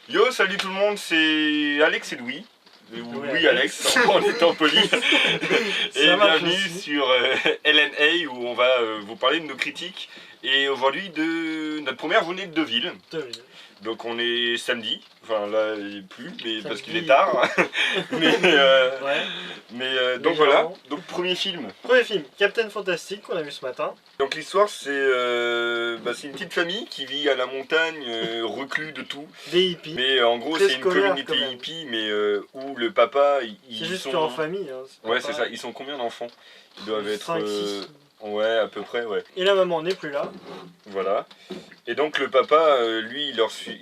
Yo, salut tout le monde, c'est Alex et Louis. Ou Oui, Louis Alex, en étant poli. Et Ça marche bienvenue aussi. sur LNA où on va vous parler de nos critiques. Et aujourd'hui de notre première journée de Deauville. Donc on est samedi, enfin là il est plus, mais parce qu'il est tard. mais Ouais. donc voilà, donc premier film. Premier film, Captain Fantastic, qu'on a vu ce matin. Donc l'histoire c'est une petite famille qui vit à la montagne, reclus de tout. Des hippies. Mais en gros Très c'est une scolaire, communauté quand même. hippie, mais où le papa, C'est juste sont... en famille. Hein, Ouais c'est ça, ils sont combien d'enfants? Ils doivent être... 5, 6. Ouais à peu près, ouais. Et la maman n'est plus là. Voilà. Et donc le papa, lui, il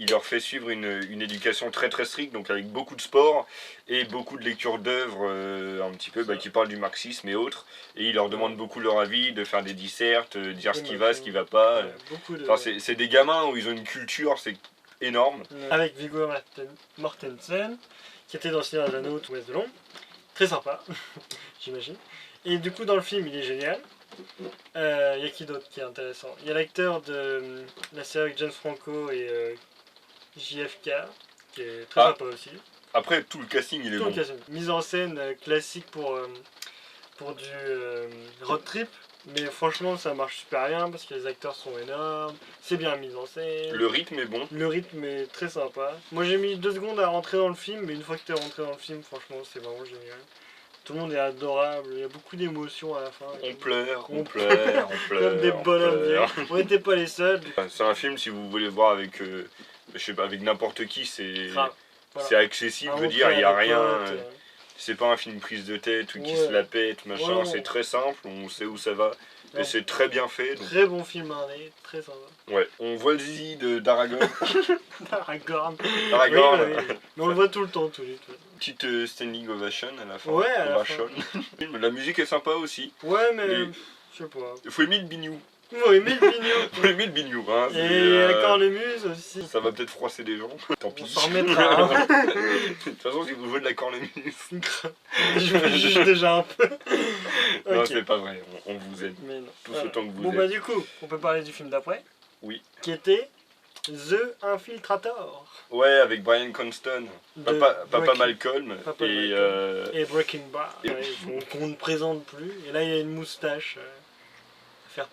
leur fait suivre une éducation très très stricte, donc avec beaucoup de sport et beaucoup de lecture d'œuvres un petit peu qui parlent du marxisme et autres. Et il leur demande beaucoup leur avis, de faire des dissertes, dire ce qui va, ce qui va pas. Beaucoup de... Enfin, c'est des gamins où ils ont une culture, c'est énorme. Avec Viggo Mortensen, qui était dans le Seigneur des Anneaux, tout Ouest de Londres. Très sympa, j'imagine. Et du coup, dans le film, il est génial. Il y a qui d'autre qui est intéressant? Il y a l'acteur de la série avec James Franco et JFK, qui est très sympa aussi. Après, tout le casting, il est bon. Mise en scène classique pour du road trip. Mais franchement, ça marche super bien parce que les acteurs sont énormes, c'est bien mis en scène. Le rythme est bon. Le rythme est très sympa. Moi j'ai mis 2 secondes à rentrer dans le film, mais une fois que t'es rentré dans le film, franchement, c'est vraiment génial. Tout le monde est adorable, il y a beaucoup d'émotions à la fin. On pleure, on pleure, on pleure. Comme des bonhommes vieux. On n'était pas les seuls. C'est un film, si vous voulez voir avec, je sais pas, avec n'importe qui, c'est accessible, je veux dire, il n'y a rien. C'est pas un film prise de tête ou qui se la pète, machin, c'est très simple, on sait où ça va. Et c'est très bien fait. Donc... Très bon film indé, très sympa. Ouais, on voit le zizi d'Aragorn. Aragorn. Aragorn. Oui. Mais on le voit tout le temps, tout de suite. Petite standing ovation à la fin. Ouais, à la fin. La musique est sympa aussi. Ouais, mais je sais pas. Il faut aimer le bignou. Faut aimer le bignou. Faut aimer le bignou, hein. Et la cornemuse aussi. Ça va peut-être froisser des gens. Tant pis. On s'en remettra. De toute façon, si vous jouez de la cornemuse. Je me juge déjà un peu. Non, c'est pas vrai, on vous aime. Tous autant que vous êtes. Bon, du coup, on peut parler du film d'après. Oui. Qui était The Infiltrator. Ouais, avec Bryan Cranston. Papa Malcolm. Et Breaking Bad. Qu'on ne présente plus. Et là, il y a une moustache. Faire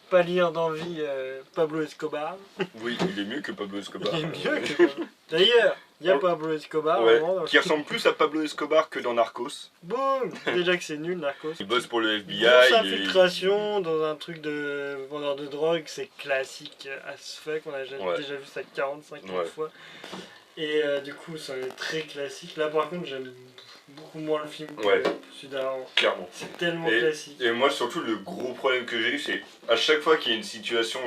pâlir d'envie Pablo Escobar. Oui, il est mieux que Pablo Escobar. Il est mieux que Pablo. D'ailleurs, il y a Pablo Escobar. Ouais, qui ressemble plus à Pablo Escobar que dans Narcos. Boum. Déjà que c'est nul, Narcos. Il bosse pour le FBI. Grosse infiltration dans un truc de vendeur de drogue, c'est classique as fuck. On a déjà vu ça 45 fois. Et du coup, c'est très classique. Là, par contre, j'aime beaucoup moins le film que celui d'avant. Clairement. C'est tellement classique. Et moi, surtout, le gros problème que j'ai eu, c'est à chaque fois qu'il y a une situation,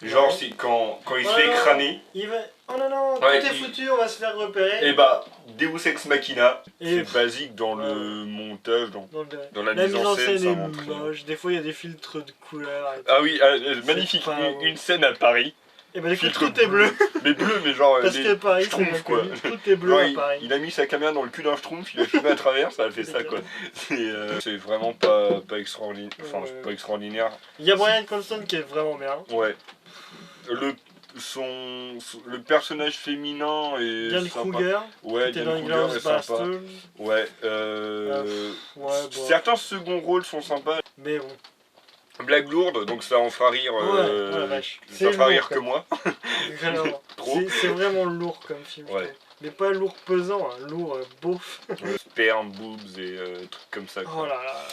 genre quand il se fait crâner. Il va... Oh non, tout est foutu, on va se faire repérer. Et Deus Ex Machina, c'est basique dans le montage, dans la mise en scène. La mise en scène est moche, des fois il y a des filtres de couleurs. Ah oui, magnifique, une scène à Paris. Et bah du coup tout est bleu. Mais bleu, mais genre parce que Paris, schtroumpf quoi. Tout est bleu à Paris. Il a mis sa caméra dans le cul d'un schtroumpf, il a filmé à travers, ça a fait ça quoi. C'est vraiment pas extraordinaire. Enfin, pas extraordinaire. Il y a Bryan Cranston qui est vraiment bien. Ouais. Le personnage féminin est Diane Kruger, ouais, Diane Kruger est sympa. Ouais, certains seconds rôles sont sympas. Mais bon. Blague lourde, donc ça en fera rire. Ça fera rire que moi. C'est vraiment lourd comme film. Ouais. Mais pas lourd pesant, lourd beauf. Sperme, boobs et trucs comme ça. Quoi. Oh là là.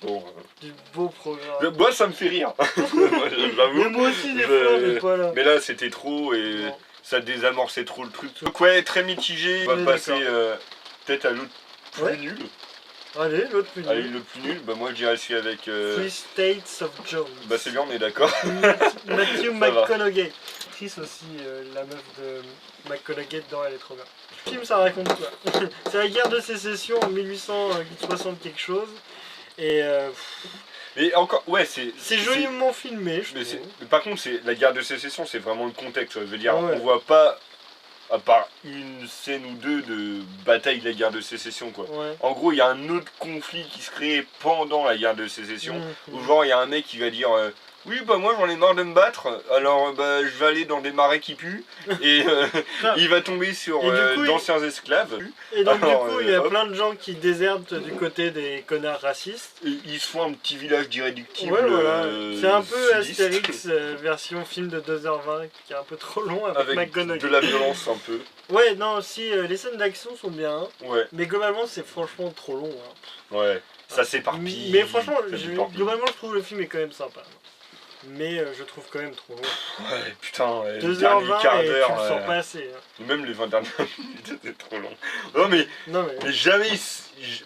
Bon, du beau programme. Moi ça me fait rire. Mais moi aussi des fois, mais pas là. Mais là c'était trop et ça désamorçait trop le truc. Donc ouais, très mitigé. On va passer peut-être à l'autre plus nul. Allez, l'autre plus nul. Allez, le plus nul, moi je dirais celui avec... Three States of Jones. Bah c'est bien, on est d'accord. Matthew McConaughey. L'actrice aussi, la meuf de McConaughey dedans, elle est trop bien. Le film, ça raconte quoi? C'est la guerre de sécession en 1860 quelque chose. Et mais encore, ouais, c'est joliment filmé, je trouve. Par contre, la guerre de sécession, c'est vraiment le contexte. Je veux dire, on voit pas, à part une scène ou deux de bataille de la guerre de sécession, quoi. En gros, il y a un autre conflit qui se crée pendant la guerre de sécession, où genre, il y a un mec qui va dire Oui, bah moi j'en ai marre de me battre, alors bah je vais aller dans des marais qui puent, et il va tomber sur Et du coup, d'anciens esclaves. Et donc Alors, du coup, il y a hop. plein de gens qui désertent du côté des connards racistes. Et ils se font un petit village d'irréductibles. Ouais, voilà. C'est un peu sudistes, Astérix version film de 2h20 qui est un peu trop long avec, avec McGonagall. de la violence un peu. Ouais, non, si les scènes d'action sont bien, Ouais, mais globalement c'est franchement trop long. Hein. ouais. Ça s'éparpille. Mais franchement, ça s'éparpille. globalement je trouve le film est quand même sympa. Mais je trouve quand même trop long. Ouais, putain, le 2h20 dernier quart et tu d'heure. le sens pas assez. Hein. Même les 20 dernières minutes, c'était trop long. Non, mais Non mais... jamais.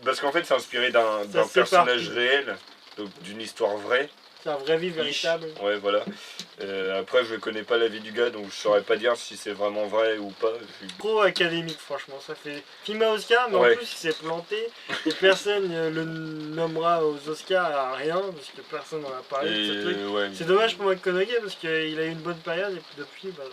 Parce qu'en fait, c'est inspiré d'un Ça personnage s'éparpille. réel, donc d'une histoire vraie. C'est un vrai vie véritable. Ouais, voilà. Après, je connais pas la vie du gars, donc je saurais pas dire si c'est vraiment vrai ou pas. Trop académique, franchement. Ça fait film à Oscar, mais Ouais. en plus il s'est planté et personne le nommera aux Oscars à rien parce que personne n'en a parlé de ce truc. Ouais. C'est dommage pour McConaughey parce qu'il a eu une bonne période et puis depuis, bah,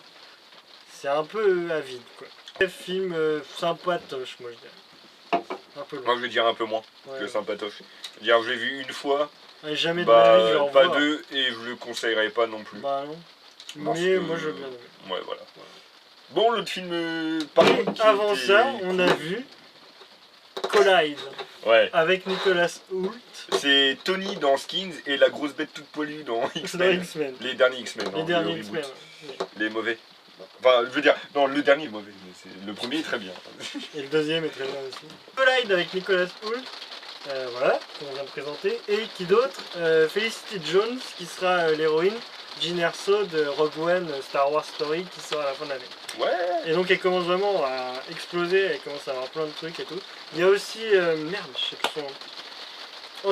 c'est un peu à vide quoi. Film sympatoche, moi je dirais. Un peu Moi, long. je vais dire un peu moins Ouais. que sympatoche. Dire, je l'ai vu une fois, Et jamais de ma vie je le bah, pas revois. deux, et je le conseillerais pas non plus. Bah non. Parce Mais que- moi je veux bien. Ouais, voilà. Bon, l'autre film, par contre, qui Avant était ça, on a vu Collide Ouais. avec Nicolas Hoult C'est Tony dans Skins et la grosse bête toute poilue dans dans X-Men. X-Men. Les derniers X-Men. Les hein, derniers le reboot. X-Men. Ouais. Les mauvais. Enfin, je veux dire, non, le dernier est mauvais, mais le premier est très bien. Et le deuxième est très bien aussi. Collide avec Nicolas Hoult, voilà, qu'on vient de présenter. Et qui d'autre Felicity Jones, qui sera l'héroïne. Jean Erso de Rogue One Star Wars Story, qui sort à la fin de l'année. Ouais. Et donc elle commence vraiment à exploser, elle commence à avoir plein de trucs et tout. Il y a aussi, merde, je sais plus son nom.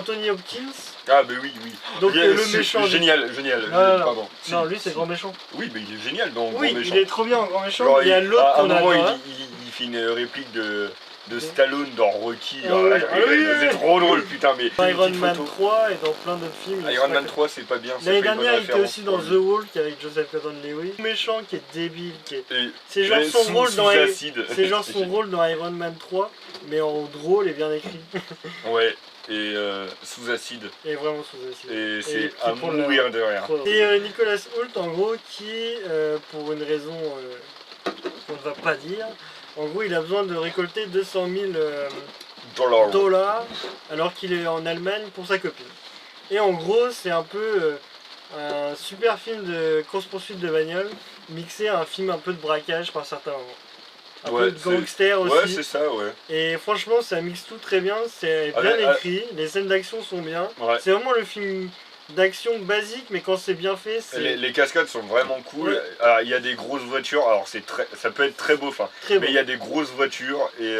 Anthony Hopkins, Ah, bah oui, oui. donc Bien, le c'est méchant. Génial, génial. Non, non, Pardon. non, Si, lui c'est si. Grand Méchant. Oui, mais il est génial dans Oui, Grand Méchant. il est trop bien en Grand Méchant. Genre, Il y a l'autre à un qu'on moment, adore. il fait une réplique de Stallone dans Rocky. Ah oui, Ah, ah oui, c'est oui. trop drôle, putain. Mais Dans Iron petite Man photo. 3 et dans plein d'autres films. Iron Man 3, c'est pas bien. c'est L'année pas une bonne dernière, il était référence aussi pour dans lui. The Walk avec Joseph Gordon-Levitt. Méchant qui est débile, qui est... Et C'est genre son sous- rôle sous dans acide. C'est genre son rôle dans Iron Man 3, mais en drôle et bien écrit. Ouais, et sous acide. Et vraiment sous acide. Et c'est qui à prend le- mourir de rire. C'est Nicolas Hoult en gros qui, pour une raison qu'on ne va pas dire, en gros il a besoin de récolter 200 000 dollars alors qu'il est en Allemagne pour sa copine. Et en gros c'est un peu un super film de course-poursuite de bagnole mixé à un film un peu de braquage par certains moments. Un Ouais, peu de gangster aussi. Ouais, c'est ça, ouais. Et franchement, ça mixe tout très bien, c'est bien Avec- écrit, les scènes d'action sont bien. Ouais. C'est vraiment le film d'action basique, mais quand c'est bien fait, c'est Les cascades sont vraiment cool. Ouais. Alors, il y a des grosses voitures, alors ça peut être très beau, enfin, très bon. mais il y a des grosses voitures et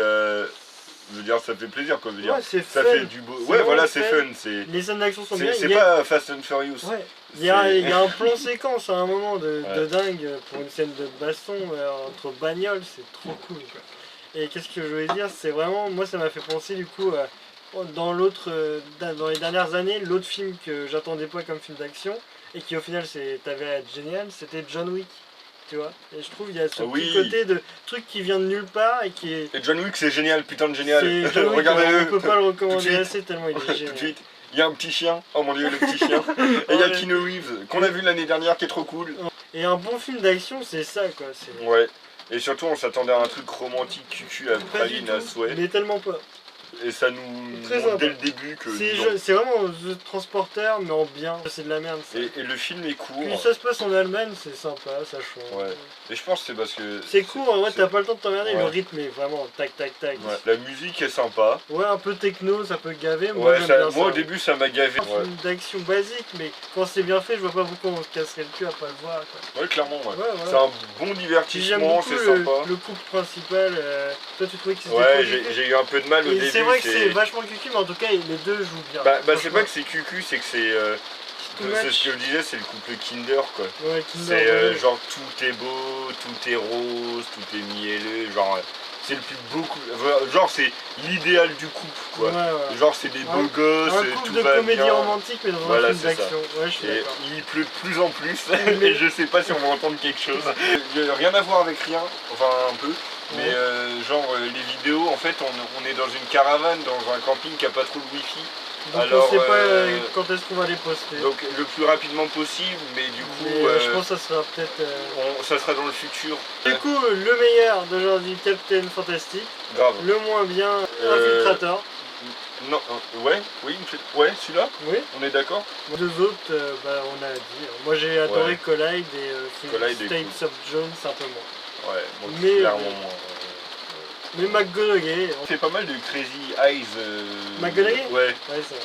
je veux dire, ça fait plaisir, quoi. Je veux dire, Ouais, c'est ça fun. fait du beau. C'est Ouais, vraiment voilà, c'est fun. fun. C'est Les scènes d'action sont bien. c'est Il y a- pas Fast and Furious. Ouais. Il y a C'est- un plan séquence à un moment de Ouais. dingue pour une scène de baston entre bagnoles, c'est trop cool. Quoi. Et qu'est-ce que je voulais dire, c'est vraiment, moi ça m'a fait penser du coup dans l'autre, dans les dernières années, l'autre film que j'attendais pas comme film d'action et qui au final t'avais être génial, c'était John Wick. Tu vois, et je trouve il y a ce Oui. petit côté de truc qui vient de nulle part et qui est. Et John Wick, c'est génial, putain de génial. C'est John Wick, Regardez-le. on peut pas le Tout de recommander suite. assez tellement il est Tout génial. de suite. Il y a un petit chien. Oh mon dieu, le petit chien. Et il y a Ouais. Keanu Reeves, qu'on a vu l'année dernière, qui est trop cool. Et un bon film d'action, c'est ça quoi. C'est Ouais. Et surtout, on s'attendait à un truc romantique cucu à pas du praline à tout, souhait. mais tellement pas. Et ça nous Très montre sympa. dès le début que C'est non. c'est vraiment The Transporter, mais en bien. C'est de la merde. Ça. Et le film est court. Puis ça se passe en Allemagne, c'est sympa, ça change. Ouais. Et je pense que c'est parce que. C'est court, ouais, c'est- t'as pas le temps de t'emmerder, Ouais. le rythme est vraiment tac tac tac. Ouais. La musique est sympa. Ouais, un peu techno, ça peut gaver, moi Ouais, j'aime ça- bien moi ça. au début ça m'a gavé. C'est un film d'action basique, mais quand c'est bien fait, je vois pas pourquoi on se casserait le cul à pas le voir. Quoi. Ouais, clairement, ouais. Ouais, C'est voilà. un bon Puis j'aime divertissement, beaucoup c'est le, sympa. le couple principal. Toi, tu trouvais que c'était Ouais, trop j'ai cucu j'ai eu un peu de mal au Et début. c'est vrai que c'est vachement cucu, mais en tout cas, les deux jouent bien. Bah, c'est franchement. pas que c'est cucu, c'est que c'est. Too C'est much. ce que je disais, c'est le couple Kinder quoi. Ouais, Kinder C'est Bueno. genre tout est beau, tout est rose, tout est mielleux, genre c'est le plus beau couple. Genre c'est l'idéal du couple quoi. Ouais, ouais. Genre c'est des beaux gosses, Un tout couple de va comédie bien. romantique, mais dans Voilà, un film c'est ça. d'action. Ouais, je suis Et d'accord. il pleut de plus en plus, et je sais pas si on va entendre quelque chose. Rien à voir avec rien, enfin un peu, mais genre les vidéos, en fait on est dans une caravane, dans un camping qui a pas trop de wifi, Donc Alors, on sait pas quand est-ce qu'on va les poster. Donc le plus rapidement possible, mais du coup, Mais, je pense que ça sera peut-être... ça sera dans le futur. Du coup, le meilleur d'aujourd'hui, Captain Fantastic. Grave. Le moins bien, Infiltrator. Non, oui, celui-là, Oui. on est d'accord. Deux autres, on a dit. Moi j'ai adoré Collide et Collide est States of Jones un peu moins. Ouais, moi Mais, clairement moins. Mais McGonagall. On fait pas mal de Crazy Eyes. McGonagall. Ouais. Ouais, ça.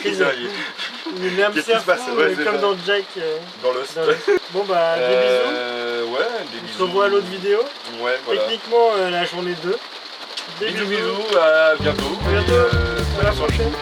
Bizarre, Il est un Qu'est-ce qui se passe? fou, Ouais, c'est comme ça. dans Jack. Dans Lost. Bon bah, des bisous. Ouais, des On bisous. se revoit à l'autre vidéo. Ouais, voilà. Techniquement, la journée 2. Des Bisous, à bientôt. À bientôt. À la prochaine.